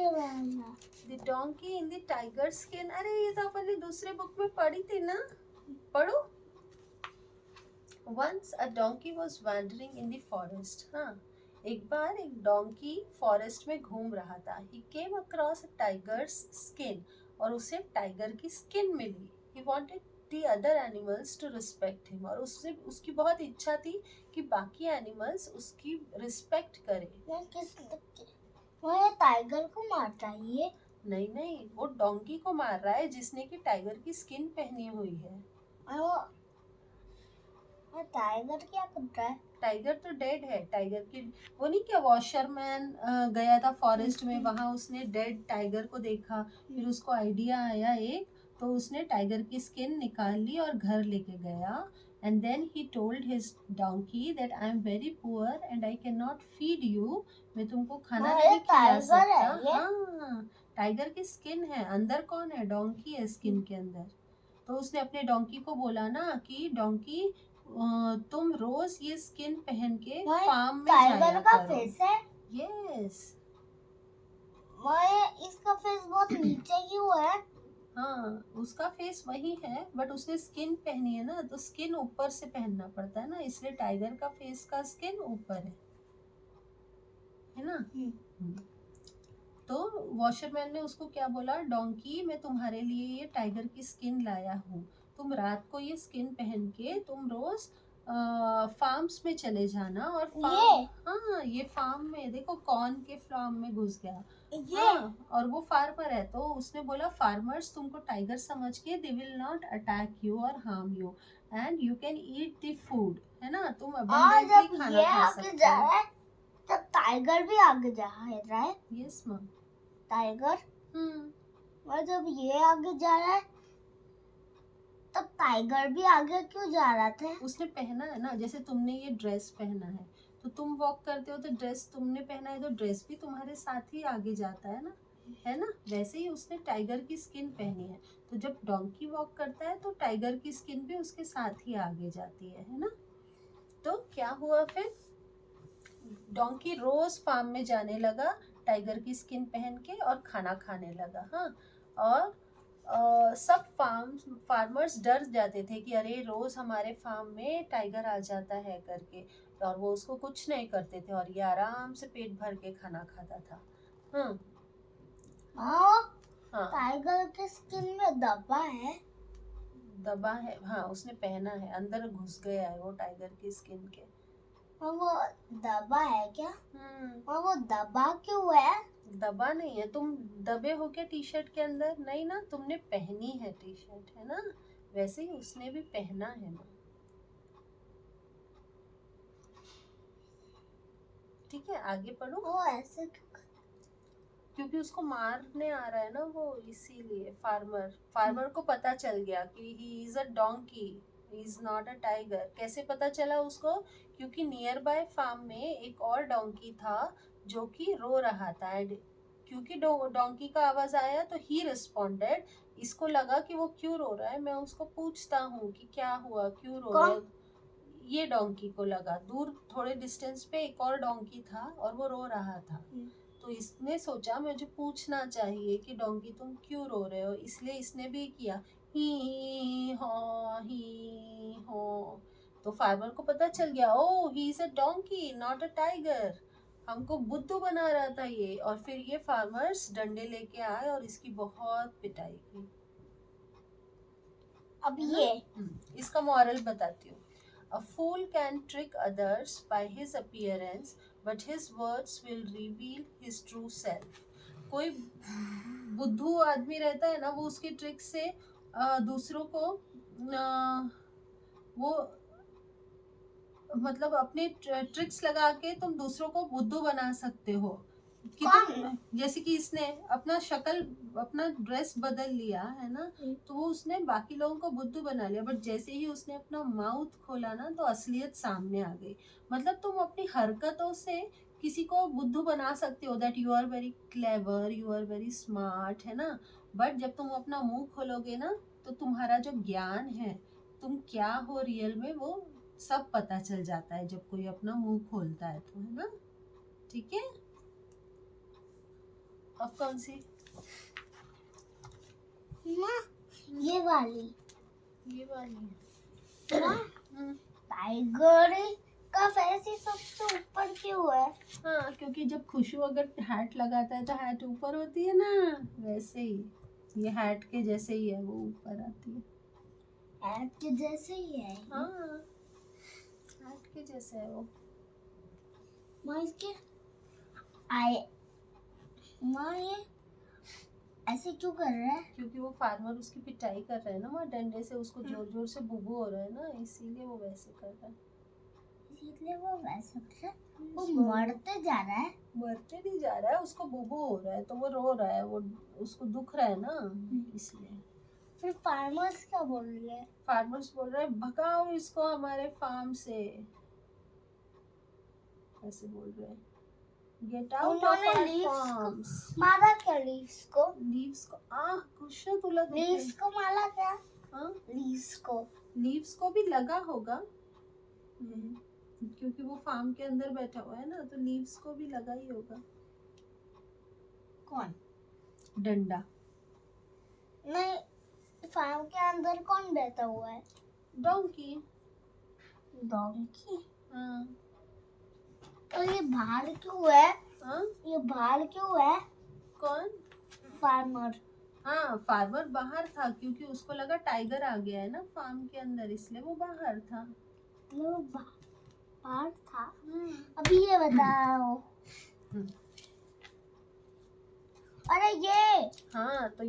The donkey in the tiger skin. अरे ये तो अपन ने दूसरे बुक में पढ़ी थी ना, पढ़ो। Once a donkey was wandering in the forest. हाँ, एक बार एक डोंकी फॉरेस्ट में घूम रहा था। He came across a tiger's skin, और उसे टाइगर की स्किन मिली। He wanted the other animals to respect him, और उसकी बहुत इच्छा थी कि बाकी एनिमल्स उसकी रिस्पेक्ट करें। वो ये टाइगर को मारता है ये? नहीं, वो डोंकी को मार रहा है जिसने की टाइगर की स्किन पहनी हुई है। टाइगर क्या करता है? टाइगर तो डेड है। टाइगर की वो नहीं क्या, वॉशरमैन गया था फॉरेस्ट में, वहां उसने डेड टाइगर को देखा, फिर उसको आइडिया आया एक, तो उसने टाइगर की स्किन निकाल ली और घर लेके गया। And then he told his donkey that I am very poor and I can not feed you. मैं तुमको खाना नहीं खिला सकता। हाँ, टाइगर की स्किन है, अंदर कौन है? डोंकी है स्किन के अंदर। तो उसने अपने डोंकी को बोला ना कि डोंकी तुम रोज ये स्किन पहन के फार्म में जाया का करो। फेस है? यस। इसका फेस बहुत नीचे क्यों है? हाँ, उसका फेस वही है, बट उसने स्किन पहनी है ना, तो स्किन ऊपर से पहनना पड़ता है ना, इसलिए टाइगर का फेस का स्किन ऊपर है ना। तो वॉशरमैन ने उसको क्या बोला, डोंकी मैं तुम्हारे लिए ये टाइगर की स्किन लाया हूँ, तुम रात को ये स्किन पहन के तुम रोज फार्म्स में चले जाना। और हाँ, ये फार्म में देखो कॉर्न के फार्म में घुस गया। हाँ, और वो फार्मर है, तो उसने बोला फार्मर्स तुमको टाइगर समझ के they will not attack you और harm you and you can eat the food, है ना, तुम अबंडेंटली खाना खा सकते हो। तब टाइगर भी आगे जा रहा है? Yes ma'am. टाइगर और जब ये आगे जा रहा है तब टाइगर भी आगे क्यों जा रहा था? उसने पहना है ना, जैसे तुमने ये ड्रेस पहना है तो तुम वॉक करते हो, तो ड्रेस तुमने पहना है तो ड्रेस भी तुम्हारे साथ ही आगे जाता है ना। वैसे ही उसने टाइगर की स्किन पहनी है, तो जब डोंकी वॉक करता है तो टाइगर की स्किन भी उसके साथ ही आगे जाती है ना। तो क्या हुआ फिर, डोंकी रोज फार्म में जाने लगा टाइगर की स्किन पहन के और खाना खाने लगा। हाँ, और सब फार्मर्स डर जाते थे कि अरे रोज हमारे फार्म में टाइगर आ जाता है करके, और वो उसको कुछ नहीं करते थे और ये आराम से पेट भर के खाना खाता था। हाँ, टाइगर की स्किन में दबा है? दबा है, हाँ, उसने पहना है, अंदर घुस गया है वो टाइगर की स्किन के। और वो दबा है क्या? और वो दबा क्यों है? दबा नहीं है, तुम दबे हो क्या टी शर्ट के अंदर? नहीं ना, तुमने पहनी है टी शर्ट, है ना, वैसे ही उसने भी पहना है ना। ठीक है, आगे पढ़ो। वो ऐसे क्योंकि उसको मारने आ रहा है ना वो, इसीलिए फार्मर को पता चल गया कि ही is a donkey, he is not a tiger. कैसे पता चला उसको? क्योंकि नियर बाय फार्म में एक और डोंकी था जो कि रो रहा था, एंड क्योंकि डोंकी का आवाज आया तो ही रिस्पॉन्डेड। इसको लगा कि वो क्यों रो रहा है, मैं उसको पूछता हूँ कि क्या हुआ, क्यों रो रहा है। ये डोंकी को लगा, दूर थोड़े डिस्टेंस पे एक और डोंकी था और वो रो रहा था, तो इसने सोचा मुझे पूछना चाहिए कि डोंकी तुम क्यों रो रहे हो, इसलिए इसने भी किया ही हो। तो फार्मर को पता चल गया, oh he is a donkey not a tiger, हमको बुद्धू बना रहा था ये। और फिर ये फार्मर्स डंडे लेके आए और इसकी बहुत पिटाई की। अब ये इसका मॉरल बताती हूँ। A fool can trick others by his appearance, but his words will reveal his true self. कोई बुद्धू आदमी रहता है ना, वो उसकी ट्रिक से दूसरों को वो मतलब अपने ट्रिक्स लगा के तुम दूसरों को बुद्धू बना सकते हो। कि तुम जैसे कि इसने अपना शक्ल अपना ड्रेस बदल लिया है ना, तो वो उसने बाकी लोगों को बुद्धू बना लिया, बट जैसे ही उसने अपना माउथ खोला ना तो असलियत सामने आ गई। मतलब तुम अपनी हरकतों से किसी को बुद्धू बना सकते हो, that you are very clever, you are very smart, है ना, बट जब तुम अपना मुंह खोलोगे ना तो तुम्हारा जो ज्ञान है, तुम क्या हो रियल में, वो सब पता चल जाता है जब कोई अपना मुंह खोलता है तो, है ना। ठीक है, अब कौन सी? माँ ये वाली। ये वाली। माँ हम्म, टाइगर का फेस ही सबसे ऊपर क्यों है? हाँ, क्योंकि जब खुशबू अगर हैट लगाता है तो हैट ऊपर होती है ना, वैसे ही ये हैट के जैसे ही है, वो ऊपर आती है। हैट के जैसे ही है। हाँ, हैट के जैसे है वो। माँ इसके आए, माँ ये ऐसे क्यों कर रहा है? क्योंकि वो फार्मर उसकी पिटाई कर रहे हैं ना, वहाँ डंडे से उसको जोर जोर से बुबू हो रहा है ना, इसीलिए वो वैसे कर रहा है। इसलिए वो वैसे कर रहा है। वो इसको- मरते जा रहा है। मरते नहीं जा रहा है, उसको बुबू हो रहा है तो वो रो रहा है, वो उसको दुख रहा है ना, इसलिए। फिर फार्मर्स क्या बोल रहे हैं? फार्मर्स बोल रहे हैं भगाओ इसको हमारे फार्म से, ऐसे बोल रहे हैं, गेट आउट ऑफ उन्होंने आवर लीव्स फार्म्स। को मारा क्या? लीव्स को? लीव्स को कुछ तुला लीव्स को मारा क्या? हाँ, लीव्स को। लीव्स को भी लगा होगा, क्योंकि वो फार्म के अंदर बैठा हुआ है ना, तो लीव्स को भी लगा ही होगा। कौन? डंडा। नहीं, फार्म के अंदर कौन बैठा हुआ है? डोंकी। डोंकी। हाँ। तो ये बाहर क्यों है? हाँ, ये बाहर क्यों है? कौन? फार्मर। हाँ, फार्मर बाहर था क्योंकि उसको लगा टाइगर आ गया है ना फार्म के अंदर, इसलिए वो बाहर था। वो बाहर था। अभी ये बताओ। हम्म। अरे ये हाँ, तो